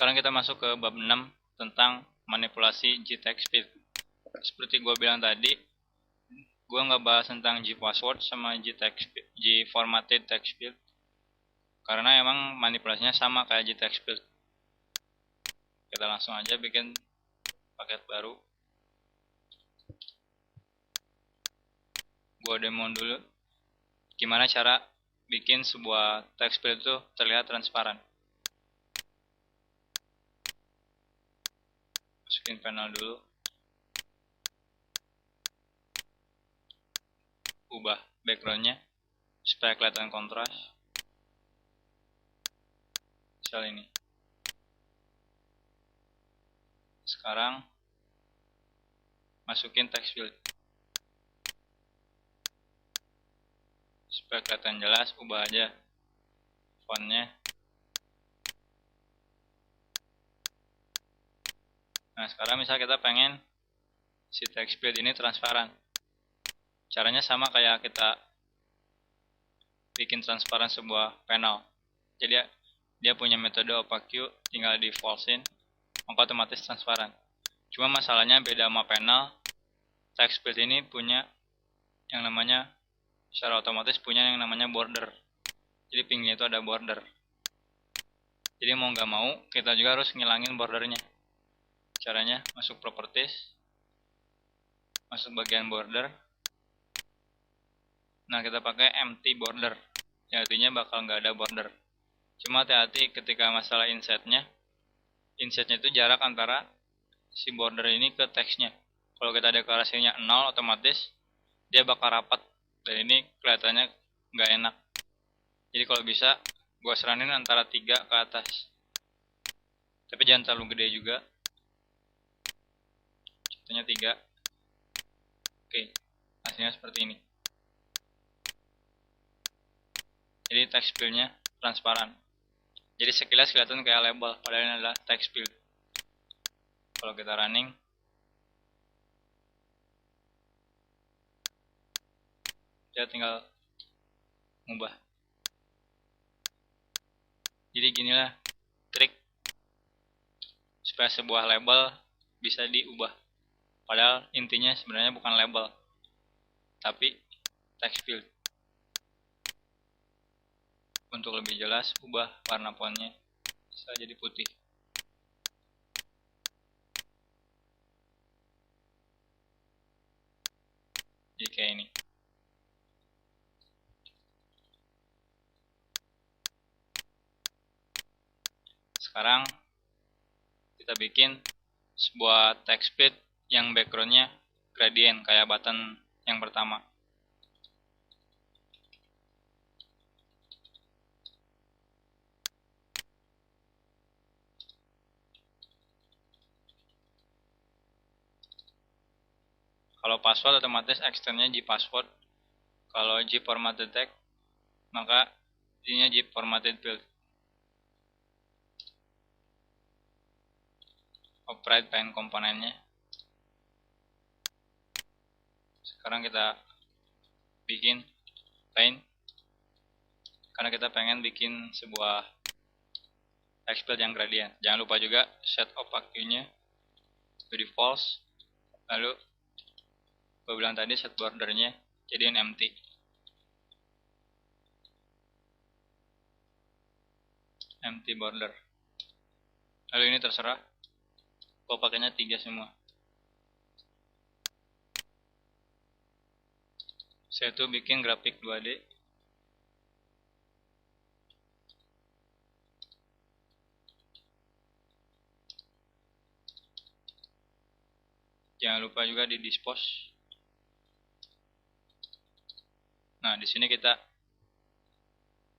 Sekarang kita masuk ke bab 6 tentang manipulasi G-text field. Seperti gue bilang tadi, gue nggak bahas tentang G-password sama G-formatted text field karena emang manipulasinya sama kayak G-text field. Kita langsung aja bikin paket baru. Gue demo dulu gimana cara bikin sebuah text field itu terlihat transparan. Masukin panel dulu, ubah backgroundnya supaya kelihatan kontras. Misal ini. Sekarang masukin text field supaya kelihatan jelas, ubah aja fontnya. Nah, sekarang misal kita pengen si text field ini transparan. Caranya sama kayak kita bikin transparan sebuah panel. Jadi dia punya metode opaque, tinggal di false-in, maka otomatis transparan. Cuma masalahnya beda sama panel, text field ini punya yang namanya, secara otomatis punya yang namanya border. Jadi pinggirnya itu ada border. Jadi mau nggak mau, kita juga harus ngilangin bordernya. Caranya masuk properties, masuk bagian border. Nah, kita pakai empty border, yang artinya bakal nggak ada border. Cuma hati-hati ketika masalah insetnya itu jarak antara si border ini ke teksnya. Kalau kita deklarasinya 0, otomatis dia bakal rapat, dan ini kelihatannya nggak enak. Jadi kalau bisa, gue saranin antara 3 ke atas. Tapi jangan terlalu gede juga. Contohnya 3. Oke, hasilnya seperti ini. Jadi text field-nya transparan. Jadi sekilas kelihatan kayak label, padahal ini adalah text field. Kalau kita running, dia tinggal ngubah. Jadi ginilah trik supaya sebuah label bisa diubah. Padahal intinya sebenarnya bukan label, tapi text field. Untuk lebih jelas, ubah warna fontnya bisa jadi putih. Jadi kayak ini. Sekarang kita bikin sebuah text field yang backgroundnya gradient kayak button yang pertama. Kalau password otomatis extendnya G-password. Kalau G-formatted text, maka ininya G-formatted field. Override paint komponennya. Sekarang kita bikin paint karena kita pengen bikin sebuah text field yang gradient. Jangan lupa juga set opaque-nya jadi false. Lalu gue bilang tadi set bordernya jadiin empty. Empty border. Lalu ini terserah, gue pakainya 3 semua. Saya tuh bikin grafik 2D. Jangan lupa juga di dispose. Nah, di sini kita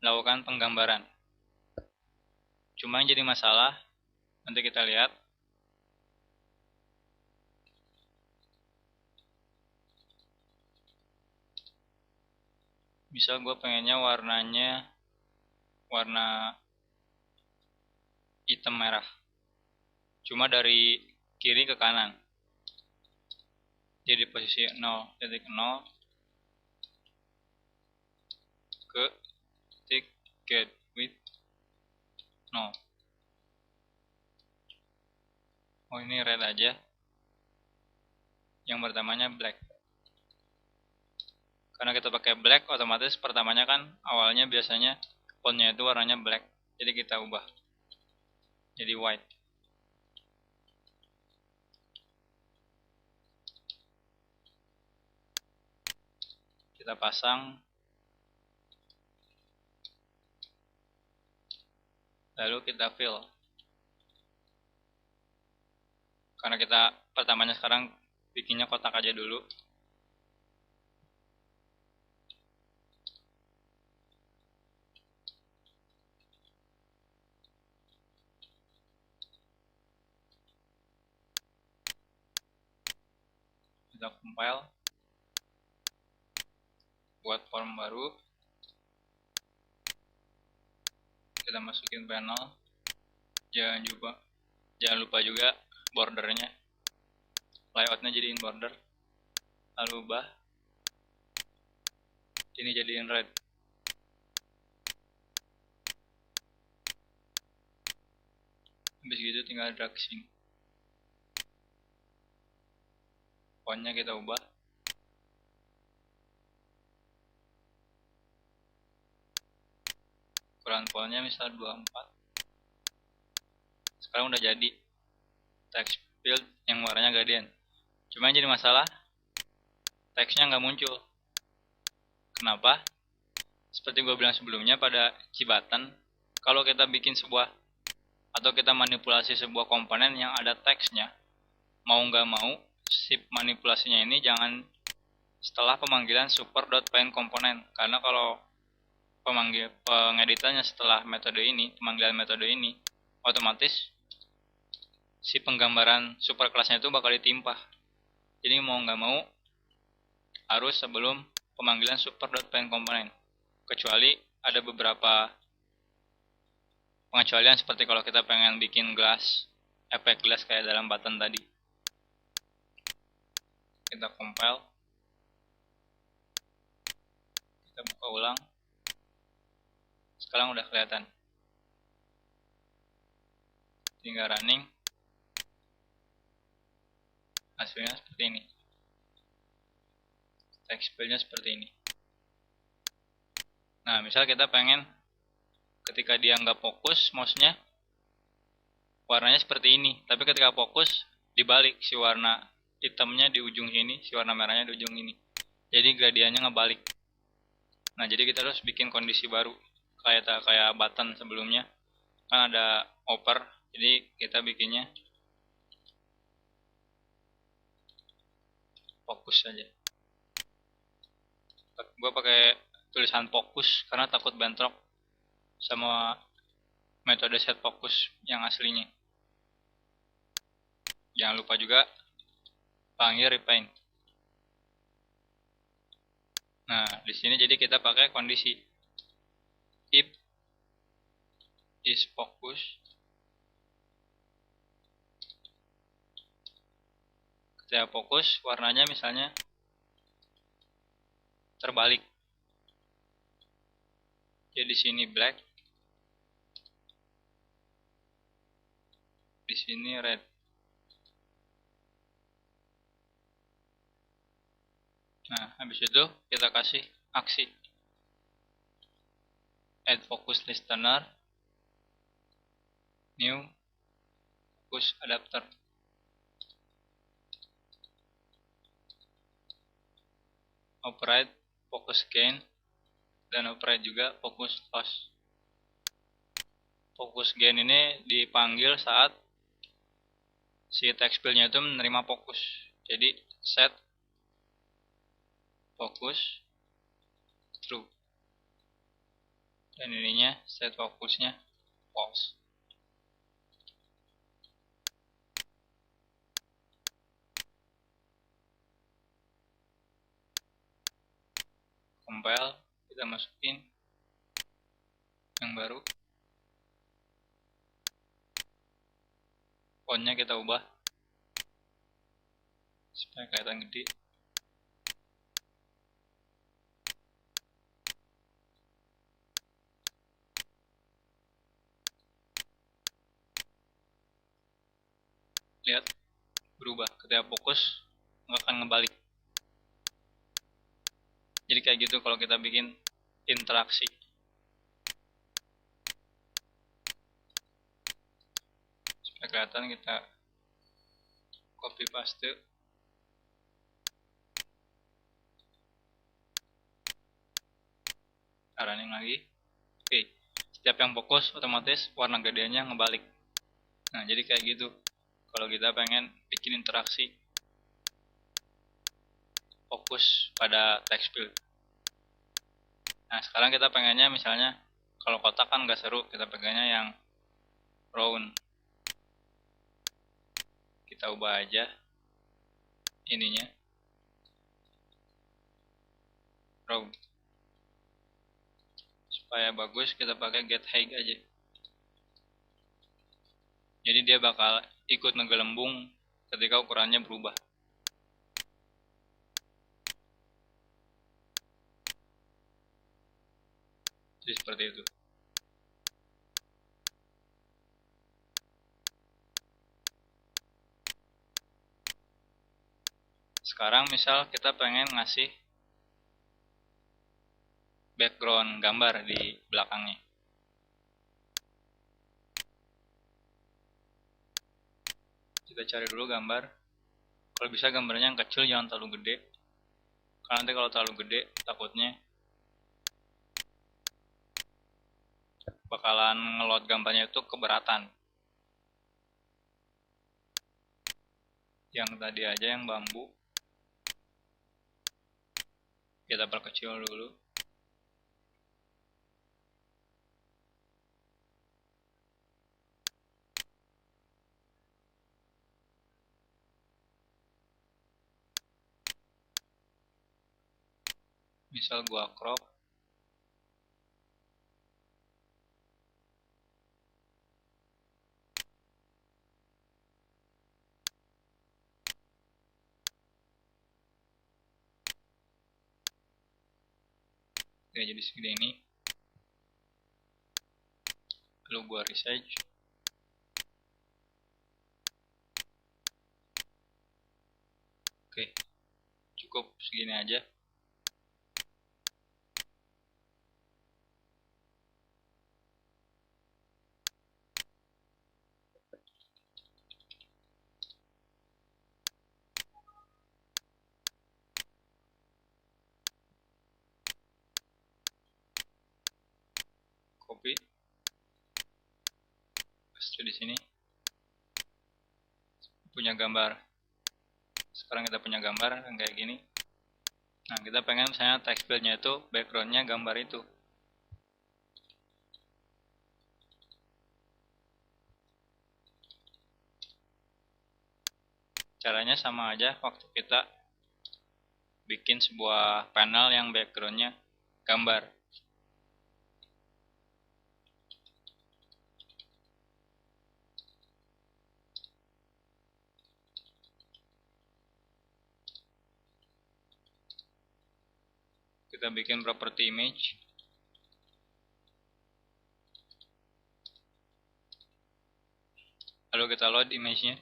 lakukan penggambaran. Cuma yang jadi masalah, nanti kita lihat. Misal gue pengennya warnanya warna hitam merah. Cuma dari kiri ke kanan. Jadi posisi 0.0 ke titik get width 0. Oh, ini red aja. Yang pertamanya black. Karena kita pakai black, otomatis pertamanya kan awalnya biasanya fontnya itu warnanya black. Jadi kita ubah jadi white. Kita pasang. Lalu kita fill. Karena kita pertamanya sekarang bikinnya kotak aja dulu. Kita compile. Buat form baru. Kita masukin panel. Jangan lupa juga bordernya. Layoutnya jadiin border. Lalu ubah. Ini jadiin red. Habis gitu tinggal drag sini. Fontnya kita ubah. Ukuran fontnya misal 24. Sekarang udah jadi text field yang warnanya gradient. Cuma yang jadi masalah, teksnya nggak muncul. Kenapa? Seperti gue bilang sebelumnya pada Cibatan, kalau kita bikin sebuah atau kita manipulasi sebuah komponen yang ada teksnya, mau nggak mau, si manipulasinya ini jangan setelah pemanggilan super.paintComponent. Karena kalau pengeditannya setelah metode ini, pemanggilan metode ini, otomatis si penggambaran superkelasnya itu bakal ditimpah. Jadi mau nggak mau harus sebelum pemanggilan super.paintComponent. Kecuali ada beberapa pengecualian seperti kalau kita pengen bikin gelas, efek gelas kayak dalam button tadi. Kita compile. Kita buka ulang. Sekarang udah kelihatan. Tinggal running. Hasilnya seperti ini. Text file-nya seperti ini. Nah, misal kita pengen ketika dia nggak fokus mouse-nya warnanya seperti ini, tapi ketika fokus dibalik, si warna hitamnya di ujung sini, si warna merahnya di ujung ini. Jadi gradiennya ngebalik. Nah, jadi kita harus bikin kondisi baru kayak button sebelumnya. Kan ada upper, jadi kita bikinnya fokus saja. Gue pakai tulisan fokus karena takut bentrok sama metode set fokus yang aslinya. Jangan lupa juga panggil repaint. Nah, di sini jadi kita pakai kondisi if is focus. Ketika fokus warnanya misalnya terbalik. Jadi di sini black, di sini red. Nah, habis itu kita kasih aksi add focus listener, new focus adapter. Override focus gain dan override juga focus loss. Focus gain ini dipanggil saat si text field-nya itu menerima fokus. Jadi set focus true. Dan ininya set fokusnya false. Compile, kita masukin yang baru. Fontnya kita ubah supaya kelihatan gede. Lihat, berubah. Ketika fokus, nggak akan ngebalik. Jadi kayak gitu kalau kita bikin interaksi. Supaya kelihatan, kita copy paste. Running lagi. Oke, setiap yang fokus otomatis warna gedeannya ngebalik. Nah, jadi kayak gitu kalau kita pengen bikin interaksi fokus pada text field. Nah, sekarang kita pengennya misalnya kalau kotak kan nggak seru, kita pengennya yang round. Kita ubah aja ininya round. Supaya bagus, kita pakai get height aja. Jadi dia bakal ikut ngegelembung ketika ukurannya berubah. Jadi seperti itu. Sekarang misal kita pengen ngasih background gambar di belakangnya. Kita cari dulu gambar. Kalau bisa gambarnya yang kecil, jangan terlalu gede. Karena nanti kalau terlalu gede, takutnya bakalan ngeload gambarnya itu keberatan. Yang tadi aja yang bambu, kita perkecil dulu. Misal gua crop. Oke, jadi segede ini. Lalu gua resize. Oke, cukup segini aja. Copy, paste di sini. Punya gambar. Sekarang kita punya gambar yang kayak gini. Nah, kita pengen misalnya text field-nya itu background-nya gambar itu. Caranya sama aja waktu kita bikin sebuah panel yang background-nya gambar. Kita bikin property image. Lalu kita load image-nya.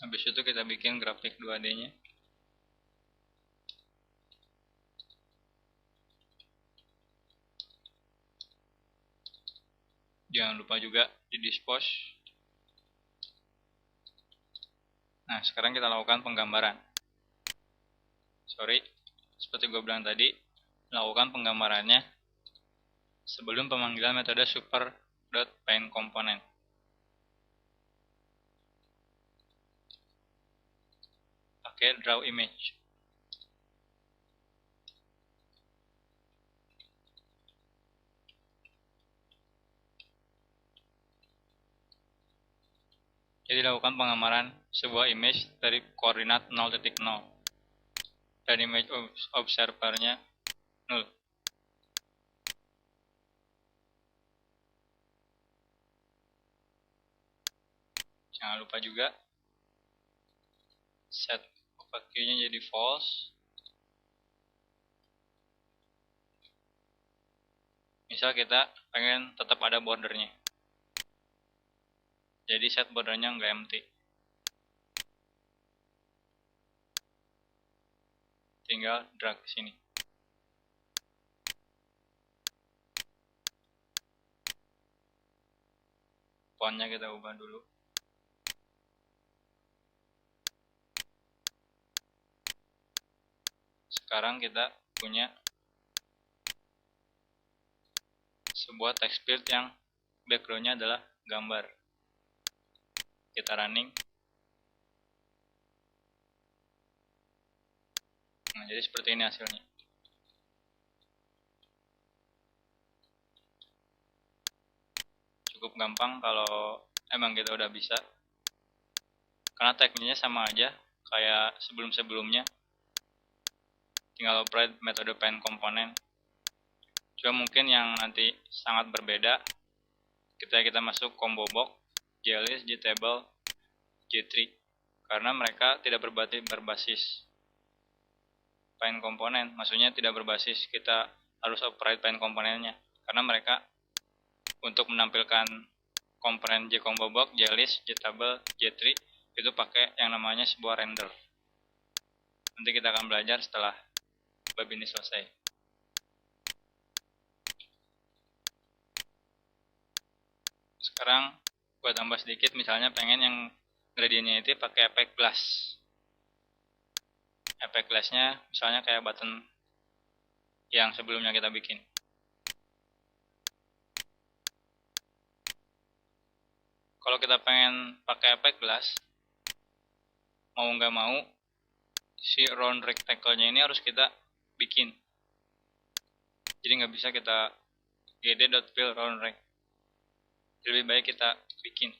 Habis itu kita bikin grafik 2D-nya. Jangan lupa juga di dispose. Nah, sekarang kita lakukan penggambaran. Sorry, seperti gue bilang tadi, lakukan penggambarannya sebelum pemanggilan metode super.paintComponent. Pakai draw image. Jadi lakukan pengamaran sebuah image dari koordinat 0.0 dan image observernya 0. Jangan lupa juga set opaque-nya jadi false. Misal kita pengen tetap ada bordernya, jadi set bordernya nggak empty. Tinggal drag ke sini. Fontnya kita ubah dulu. Sekarang kita punya sebuah text field yang backgroundnya adalah gambar. Kita running. Nah, jadi seperti ini hasilnya. Cukup gampang kalau emang kita udah bisa. Karena tekniknya sama aja kayak sebelum-sebelumnya. Tinggal operate metode paint component. Cuma mungkin yang nanti sangat berbeda ketika kita masuk combo box, JList, JTable, J3. Karena mereka tidak berbasis paint component. Maksudnya tidak berbasis kita harus operate paint komponennya. Karena mereka untuk menampilkan komponen JCombo box, JList, JTable, J3 itu pakai yang namanya sebuah render. Nanti kita akan belajar setelah bab ini selesai. Sekarang buat tambah sedikit, misalnya pengen yang gradientnya itu pakai efek glass. Efek glassnya misalnya kayak button yang sebelumnya kita bikin. Kalau kita pengen pakai efek glass, mau nggak mau si round rectangle-nya ini harus kita bikin. Jadi nggak bisa kita gd.fill round rect. Lebih baik kita bikin.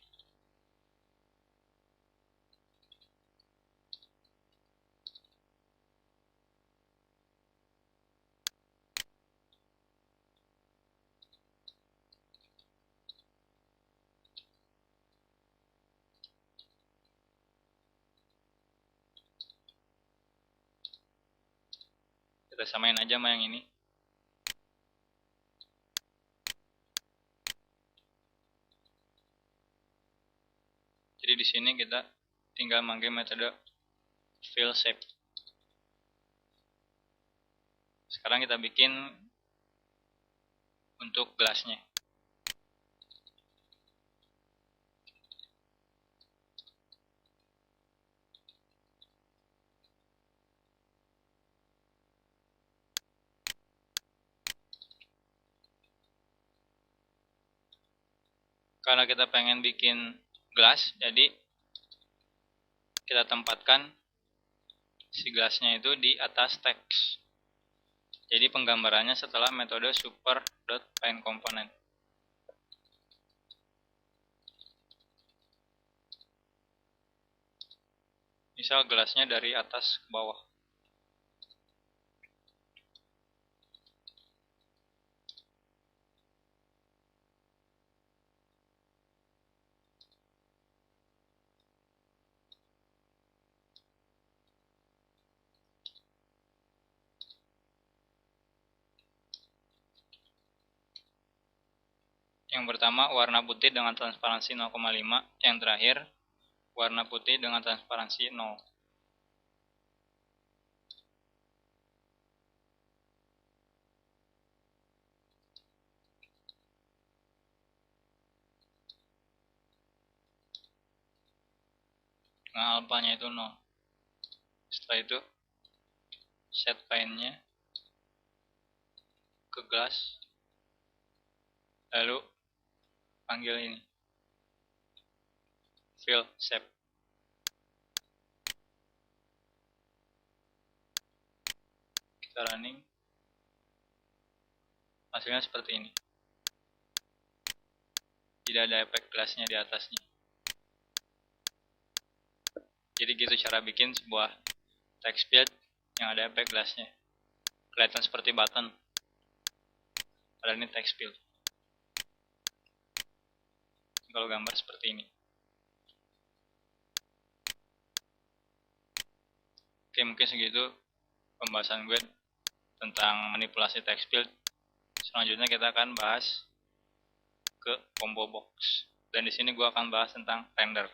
Kita samain aja sama yang ini. Jadi di sini kita tinggal manggil metode fill shape. Sekarang kita bikin untuk gelasnya. Karena kita pengen bikin gelas, jadi kita tempatkan si gelasnya itu di atas teks. Jadi penggambarannya setelah metode super.paintComponent. Misal gelasnya dari atas ke bawah. Yang pertama warna putih dengan transparansi 0,5, yang terakhir warna putih dengan transparansi 0. Nah, alpanya itu 0. Setelah itu set paint-nya ke gelas, lalu panggil ini fill shape. Kita running, hasilnya seperti ini. Tidak ada efek gelasnya di atasnya. Jadi gitu cara bikin sebuah text field yang ada efek glassnya. Kelihatan seperti button, padahal ini text field. Kalau gambar seperti ini. Oke, mungkin segitu pembahasan gue tentang manipulasi text field. Selanjutnya kita akan bahas ke combo box. Dan di sini gue akan bahas tentang render.